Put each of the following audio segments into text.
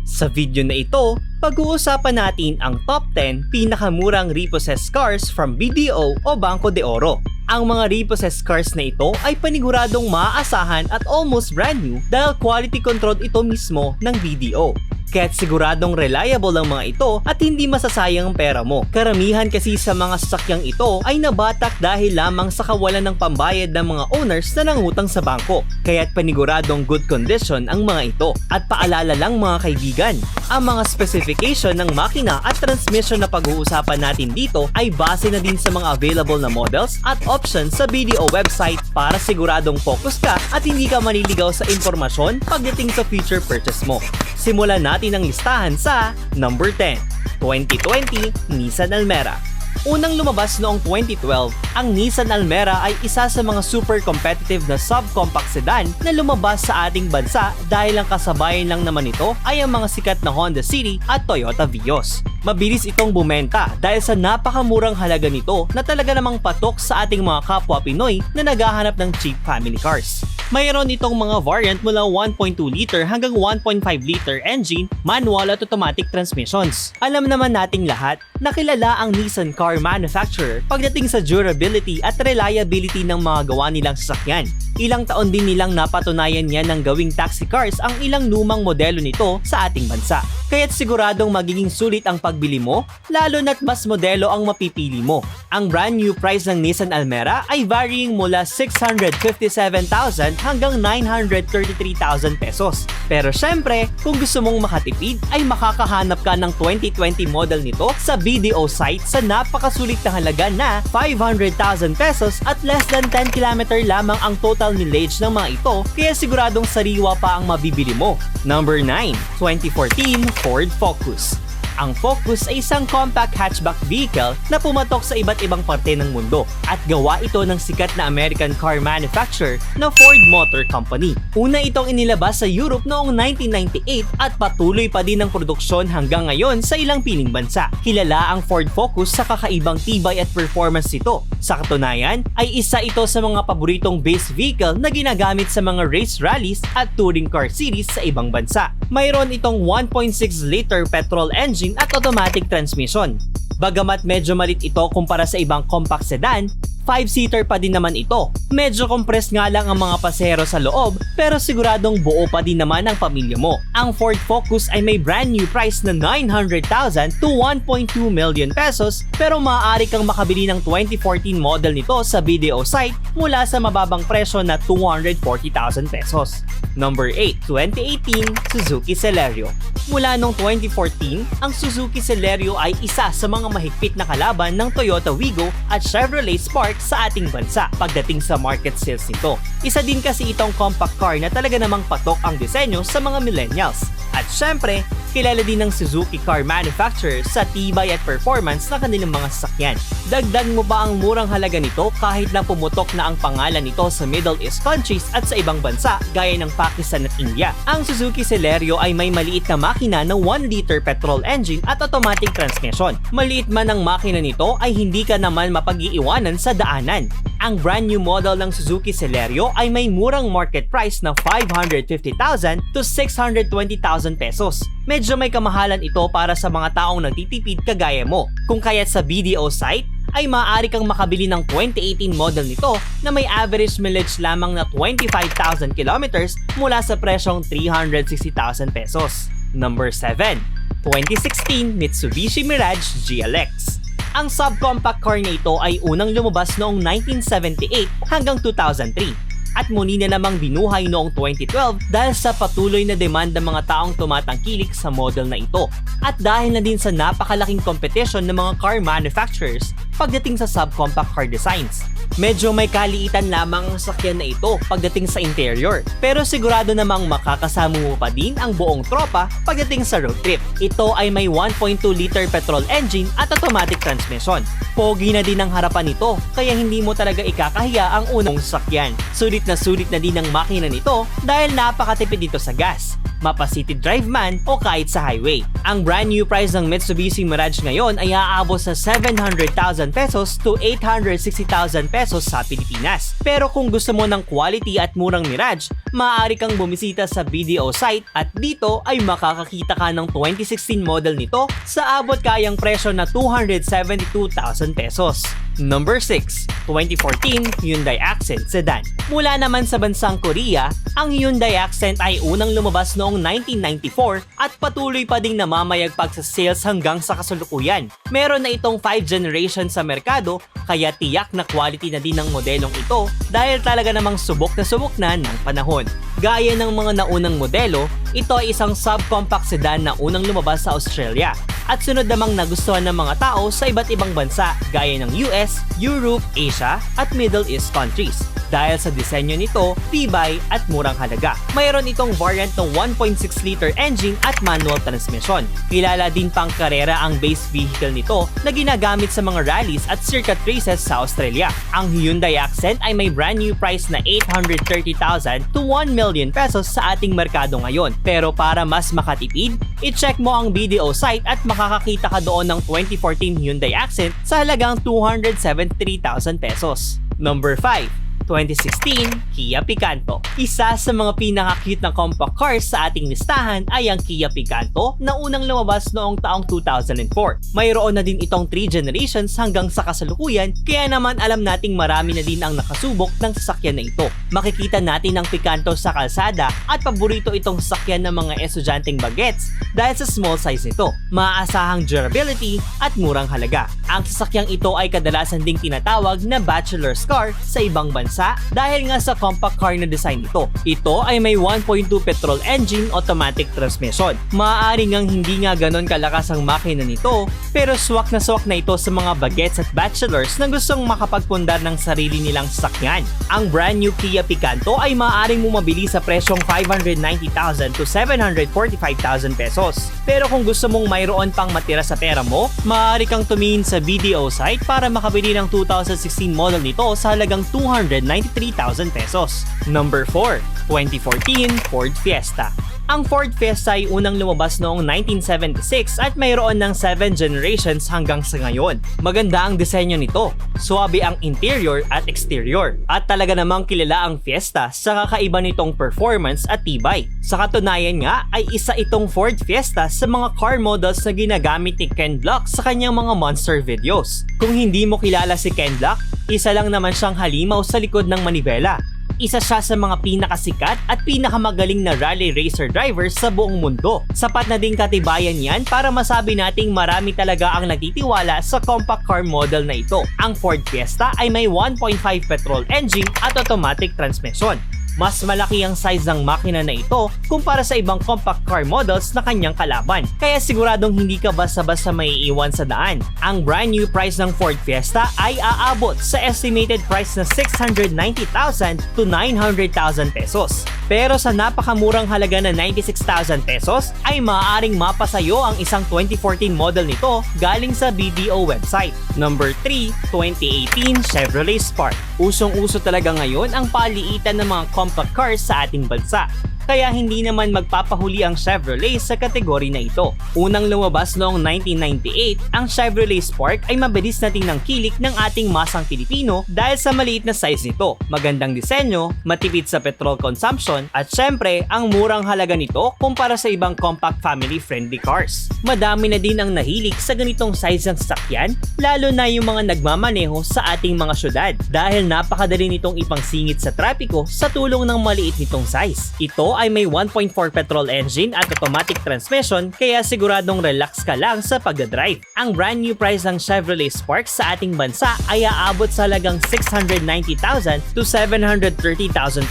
Sa video na ito, pag-uusapan natin ang top 10 pinakamurang repossessed cars from BDO o Banco de Oro. Ang mga repossessed cars na ito ay paniguradong maaasahan at almost brand new dahil quality control ito mismo ng BDO. Kaya't siguradong reliable ang mga ito at hindi masasayang ang pera mo. Karamihan kasi sa mga sasakyang ito ay nabatak dahil lamang sa kawalan ng pambayad ng mga owners na nangutang sa bangko. Kaya't paniguradong good condition ang mga ito. At paalala lang mga kaibigan, ang mga specification ng makina at transmission na pag-uusapan natin dito ay base na din sa mga available na models at options sa BDO website para siguradong focus ka at hindi ka maliligaw sa impormasyon pagdating sa future purchase mo. Simulan natin ang listahan sa number 10, 2020 Nissan Almera. Unang lumabas noong 2012, ang Nissan Almera ay isa sa mga super competitive na subcompact sedan na lumabas sa ating bansa dahil ang kasabayan lang naman ito ay ang mga sikat na Honda City at Toyota Vios. Mabilis itong bumenta dahil sa napakamurang halaga nito na talaga namang patok sa ating mga kapwa Pinoy na naghahanap ng cheap family cars. Mayroon itong mga variant mula 1.2 liter hanggang 1.5 liter engine, manual at automatic transmissions. Alam naman nating lahat na kilala ang Nissan car manufacturer pagdating sa durability at reliability ng mga gawa nilang sasakyan. Ilang taon din nilang napatunayan yan ng gawing taxi cars ang ilang lumang modelo nito sa ating bansa. Kaya't siguradong magiging sulit ang pagbili mo, lalo na't mas modelo ang mapipili mo. Ang brand new price ng Nissan Almera ay varying mula 657,000 hanggang 933,000 pesos. Pero syempre, kung gusto mong makatipid ay makakahanap ka ng 2020 model nito sa BDO site sa napakasulit na halaga na 500,000 pesos at less than 10 km lamang ang total mileage ng mga ito, kaya siguradong sariwa pa ang mabibili mo. Number 9, 2014 Ford Focus. Ang Focus ay isang compact hatchback vehicle na pumatok sa iba't ibang parte ng mundo at gawa ito ng sikat na American car manufacturer na Ford Motor Company. Una itong inilabas sa Europe noong 1998 at patuloy pa din ang produksyon hanggang ngayon sa ilang piling bansa. Kilala ang Ford Focus sa kakaibang tibay at performance nito. Sa katunayan, ay isa ito sa mga paboritong base vehicle na ginagamit sa mga race rallies at touring car series sa ibang bansa. Mayroon itong 1.6 liter petrol engine at automatic transmission. Bagamat medyo malit ito kumpara sa ibang compact sedan, 5-seater pa din naman ito. Medyo compressed nga lang ang mga pasahero sa loob pero siguradong buo pa din naman ang pamilya mo. Ang Ford Focus ay may brand new price na 900,000 to 1.2 million pesos pero maaari kang makabili ng 2014 model nito sa BDO site mula sa mababang presyo na 240,000 pesos. Number 8, 2018 Suzuki Celerio. Mula noong 2014, ang Suzuki Celerio ay isa sa mga mahigpit na kalaban ng Toyota Wigo at Chevrolet Spark sa ating bansa pagdating sa market sales nito. Isa din kasi itong compact car na talaga namang patok ang disenyo sa mga millennials. At syempre, kilala din ng Suzuki car manufacturer sa tibay at performance ng kanilang mga sasakyan. Dagdag mo pa ang murang halaga nito kahit na pumutok na ang pangalan nito sa Middle East countries at sa ibang bansa gaya ng Pakistan at India. Ang Suzuki Celerio ay may maliit na makina na 1 liter petrol engine at automatic transmission. Maliit man ang makina nito ay hindi ka naman mapag-iiwanan sa daanan. Ang brand new model ng Suzuki Celerio ay may murang market price na 550,000 to 620,000 pesos. Medyo may kamahalan ito para sa mga taong nagtitipid kagaya mo. Kung kaya't sa BDO site, ay maaari kang makabili ng 2018 model nito na may average mileage lamang na 25,000 kilometers mula sa presyong 360,000 pesos. Number 7, 2016 Mitsubishi Mirage GLX. Ang subcompact car na ito ay unang lumabas noong 1978 hanggang 2003 at muli na namang binuhay noong 2012 dahil sa patuloy na demand ng mga taong tumatangkilik sa model na ito at dahil na din sa napakalaking competition ng mga car manufacturers pagdating sa subcompact car designs. Medyo may kaliitan lamang ang sasakyan na ito pagdating sa interior pero sigurado namang makakasama mo pa din ang buong tropa pagdating sa road trip. Ito ay may 1.2 liter petrol engine at automatic transmission. Pogi na din ang harapan nito kaya hindi mo talaga ikakahiya ang unang sasakyan. Sulit na din ang makina nito dahil napakatipid dito sa gas. Mapa city drive man o kahit sa highway. Ang brand new price ng Mitsubishi Mirage ngayon ay aabot sa 700,000 pesos to 860,000 pesos sa Pilipinas. Pero kung gusto mo ng quality at murang Mirage, maaari kang bumisita sa BDO site at dito ay makakakita ka ng 2016 model nito sa abot kayang presyo na 272,000 pesos. Number 6. 2014 Hyundai Accent Sedan. Mula naman sa bansang Korea, ang Hyundai Accent ay unang lumabas noong 1994 at patuloy pa ding namamayagpag sa sales hanggang sa kasalukuyan. Meron na itong 5 generations sa merkado, kaya tiyak na quality na din ng modelong ito dahil talaga namang subok na ng panahon. Gaya ng mga naunang modelo, ito ay isang subcompact sedan na unang lumabas sa Australia at sunod namang nagustuhan ng mga tao sa iba't ibang bansa gaya ng US, Europe, Asia at Middle East countries. Dahil sa disenyo nito, tibay at murang halaga. Mayroon itong variant ng 1.6-liter engine at manual transmission. Kilala din pang karera ang base vehicle nito na ginagamit sa mga rallies at circuit races sa Australia. Ang Hyundai Accent ay may brand new price na 830,000 to 1 million pesos sa ating merkado ngayon. Pero para mas makatipid, i-check mo ang BDO site at makakakita ka doon ng 2014 Hyundai Accent sa halagang 273,000 pesos. Number 5. 2016 Kia Picanto. Isa sa mga pinaka-cute na compact cars sa ating listahan ay ang Kia Picanto na unang lumabas noong taong 2004. Mayroon na din itong 3 generations hanggang sa kasalukuyan, kaya naman alam nating marami na din ang nakasubok ng sasakyan na ito. Makikita natin ang Picanto sa kalsada at paborito itong sasakyan ng mga estudyanteng bagets dahil sa small size nito, maaasahang durability at murang halaga. Ang sasakyang ito ay kadalasan ding tinatawag na bachelor's car sa ibang bansa dahil nga sa compact car na design nito. Ito ay may 1.2 petrol engine automatic transmission. Maaari ngang hindi nga ganon kalakas ang makina nito, pero swak na ito sa mga bagets at bachelors na gustong makapagpundar ng sarili nilang sasakyan. Ang brand new Kia Picanto ay maaaring mumabili sa presyong 590,000 to 745,000 pesos. Pero kung gusto mong mayroon pang matira sa pera mo, maaari kang tumingin sa BDO site para makabili ng 2016 model nito sa halagang 293,000 pesos. Number 4. 2014 Ford Fiesta. Ang Ford Fiesta ay unang lumabas noong 1976 at mayroon ng 7 generations hanggang sa ngayon. Maganda ang disenyo nito, suwabe ang interior at exterior, at talaga namang kilala ang Fiesta sa kakaiba nitong performance at tibay. Sa katunayan nga ay isa itong Ford Fiesta sa mga car models na ginagamit ni Ken Block sa kanyang mga monster videos. Kung hindi mo kilala si Ken Block, isa lang naman siyang halimaw sa likod ng manibela. Isa siya sa mga pinakasikat at pinakamagaling na rally racer drivers sa buong mundo. Sapat na din katibayan yan para masabi nating marami talaga ang nagtitiwala sa compact car model na ito. Ang Ford Fiesta ay may 1.5 petrol engine at automatic transmission. Mas malaki ang size ng makina na ito kumpara sa ibang compact car models na kanyang kalaban. Kaya siguradong hindi ka basta-basta maiiwan sa daan. Ang brand new price ng Ford Fiesta ay aabot sa estimated price na 690,000 to 900,000 pesos. Pero sa napakamurang halaga na 96,000 pesos ay maaaring mapasayo ang isang 2014 model nito galing sa BDO website. Number 3. 2018 Chevrolet Spark. Usong-uso talaga ngayon ang paliitan ng mga compact cars sa ating bansa. Kaya hindi naman magpapahuli ang Chevrolet sa kategory na ito. Unang lumabas noong 1998, ang Chevrolet Spark ay mabilis na tingnan kilik ng ating masang Pilipino dahil sa maliit na size nito, magandang disenyo, matipid sa petrol consumption, at syempre, ang murang halaga nito kumpara sa ibang compact family-friendly cars. Madami na din ang nahilig sa ganitong size ng sasakyan, lalo na yung mga nagmamaneho sa ating mga syudad dahil napakadali nitong ipangsingit sa trapiko sa tulong ng maliit nitong size. Ito ay may 1.4 petrol engine at automatic transmission kaya siguradong relax ka lang sa pagdadrive. Ang brand new price ng Chevrolet Spark sa ating bansa ay aabot sa halagang 690,000 to 730,000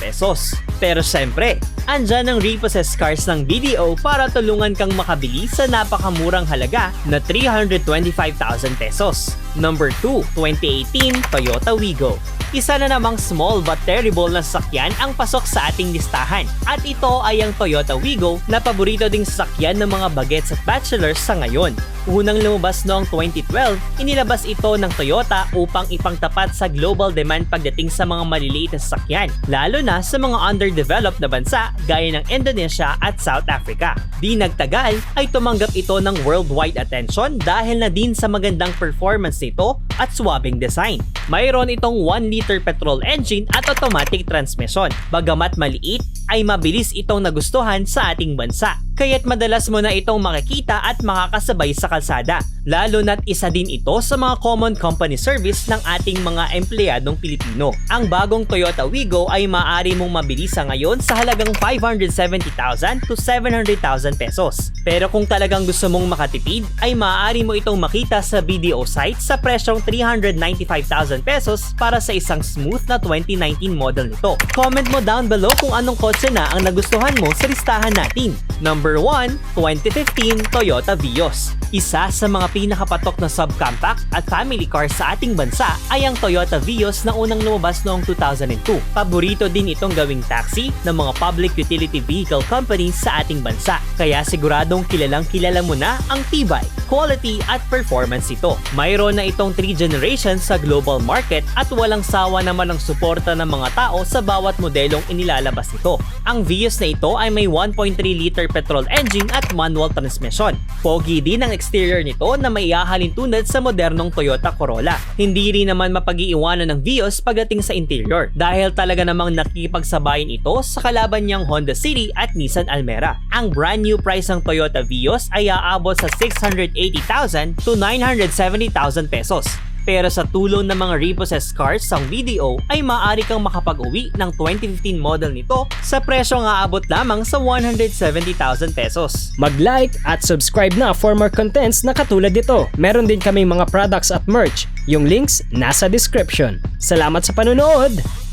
pesos. Pero syempre, andyan ang repossessed cars ng BDO para tulungan kang makabili sa napakamurang halaga na 325,000 pesos. Number 2, 2018 Toyota Wigo. Isa na namang small but terrible na sasakyan ang pasok sa ating listahan. At ito ay ang Toyota Wigo na paborito ding sasakyan ng mga bagets at bachelors sa ngayon. Unang lumabas noong 2012, inilabas ito ng Toyota upang ipangtapat sa global demand pagdating sa mga maliliit na sasakyan, lalo na sa mga underdeveloped na bansa gaya ng Indonesia at South Africa. Di nagtagal ay tumanggap ito ng worldwide attention dahil na din sa magandang performance nito at swabing design. Mayroon itong 1-liter petrol engine at automatic transmission. Bagamat maliit, ay mabilis itong nagustuhan sa ating bansa. Kaya't madalas mo na itong makikita at makakasabay sa kalsada. Lalo na't isa din ito sa mga common company service ng ating mga empleyadong Pilipino. Ang bagong Toyota Wigo ay maaari mong mabilisa ngayon sa halagang 570,000 to 700,000 pesos. Pero kung talagang gusto mong makatipid, ay maaari mo itong makita sa BDO site sa presyong 395,000 pesos para sa isang smooth na 2019 model nito. Comment mo down below kung anong kotse na ang nagustuhan mo sa listahan natin. Number 1, 2015 Toyota Vios. Isa sa mga pinakapatok na subcompact at family car sa ating bansa ay ang Toyota Vios na unang lumabas noong 2002. Paborito din itong gawing taxi ng mga public utility vehicle companies sa ating bansa. Kaya siguradong kilalang kilala mo na ang tibay, quality at performance ito. Mayroon na itong 3 generations sa global market at walang sawa naman ang suporta ng mga tao sa bawat modelong inilalabas nito. Ang Vios na ito ay may 1.3 liter petrol engine at manual transmission. Pogi din ang exterior nito na may ihahalin tulad sa modernong Toyota Corolla. Hindi rin naman mapag-iiwanan ng Vios pagdating sa interior dahil talaga namang nakikipagsabayin ito sa kalaban niyang Honda City at Nissan Almera. Ang brand new price ng Toyota Vios ay aabot sa 680,000 to 970,000 pesos. Pero sa tulong ng mga repossessed cars sa BDO ay maaari kang makapag-uwi ng 2015 model nito sa presyong aabot lamang sa 170,000 pesos. Mag-like at subscribe na for more contents na katulad nito. Meron din kaming mga products at merch. Yung links nasa description. Salamat sa panonood!